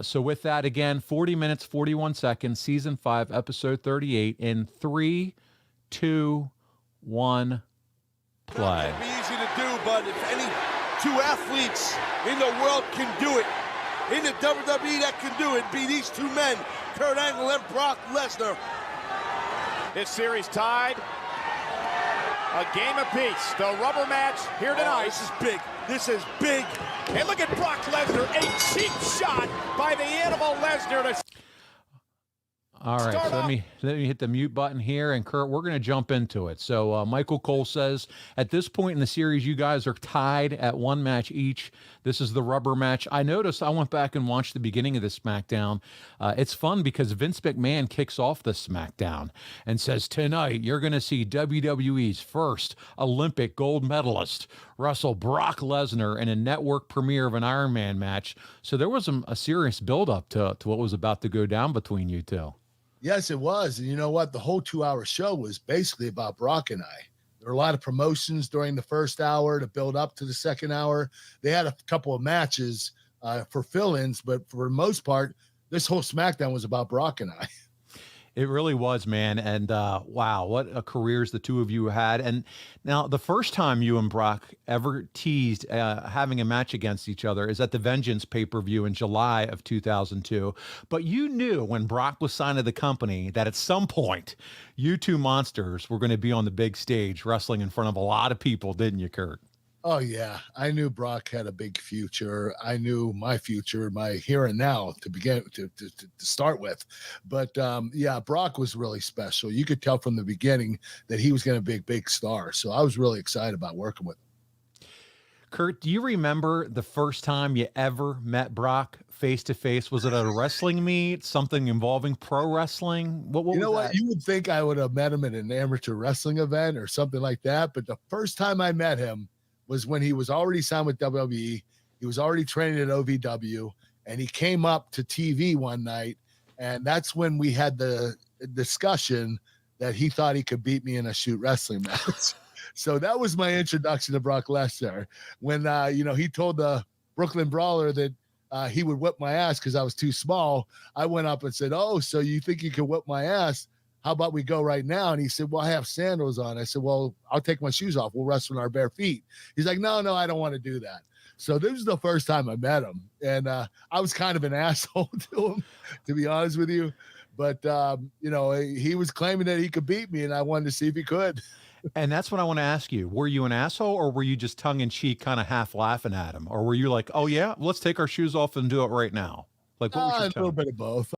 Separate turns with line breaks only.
So with that, again, 40 minutes, 41 seconds, season 5, episode 38, in 3, 2, 1, play.
Not gonna be easy to do, but if any two athletes in the world can do it, in the WWE that can do it, be these two men, Kurt Angle and Brock Lesnar.
This series tied, a game apiece. The rubber match here tonight.
This is big. This is big.
And look at Brock Lesnar, a cheap shot by the animal Lesnar to
All right, so let me hit the mute button here, and Kurt, we're going to jump into it. So Michael Cole says, at this point in the series, you guys are tied at 1 match each. This is the rubber match. I noticed, I went back and watched the beginning of this SmackDown. It's fun because Vince McMahon kicks off the SmackDown and says, tonight, you're going to see WWE's first Olympic gold medalist wrestle Brock Lesnar in a network premiere of an Iron Man match. So there was a serious buildup to what was about to go down between you two.
Yes, it was. And you know what? The whole 2-hour show was basically about Brock and I. There were a lot of promotions during the first hour to build up to the second hour. They had a couple of matches for fill-ins, but for the most part, this whole SmackDown was about Brock and I.
It really was, man. And wow, what a careers the two of you had. And now the first time you and Brock ever teased having a match against each other is at the Vengeance pay-per-view in July of 2002. But you knew when Brock was signed to the company that at some point you two monsters were going to be on the big stage wrestling in front of a lot of people, didn't you, Kurt?
Oh, yeah. I knew Brock had a big future. I knew my future, my here and now to begin to start with. But yeah, Brock was really special. You could tell from the beginning that he was going to be a big star. So I was really excited about working with him.
Kurt, do you remember the first time you ever met Brock face to face? Was it at a wrestling meet, something involving pro wrestling? What was that?
You would think I would have met him at an amateur wrestling event or something like that. But the first time I met him was when he was already signed with WWE. He was already training at OVW, and he came up to TV one night, and that's when we had the discussion that he thought he could beat me in a shoot wrestling match. So that was my introduction to Brock Lesnar. When he told the Brooklyn Brawler that he would whip my ass because I was too small, I went up and said, "Oh, so you think you can whip my ass? How about we go right now?" And he said, "Well, I have sandals on." I said, "Well, I'll take my shoes off. We'll wrestle in our bare feet." He's like, No, I don't want to do that." So this is the first time I met him. And I was kind of an asshole to him, to be honest with you. But, he was claiming that he could beat me, and I wanted to see if he could.
And that's what I want to ask you. Were you an asshole, or were you just tongue in cheek, kind of half laughing at him? Or were you like, oh, yeah, let's take our shoes off and do it right now? Like, what was your tone?
A little bit of both.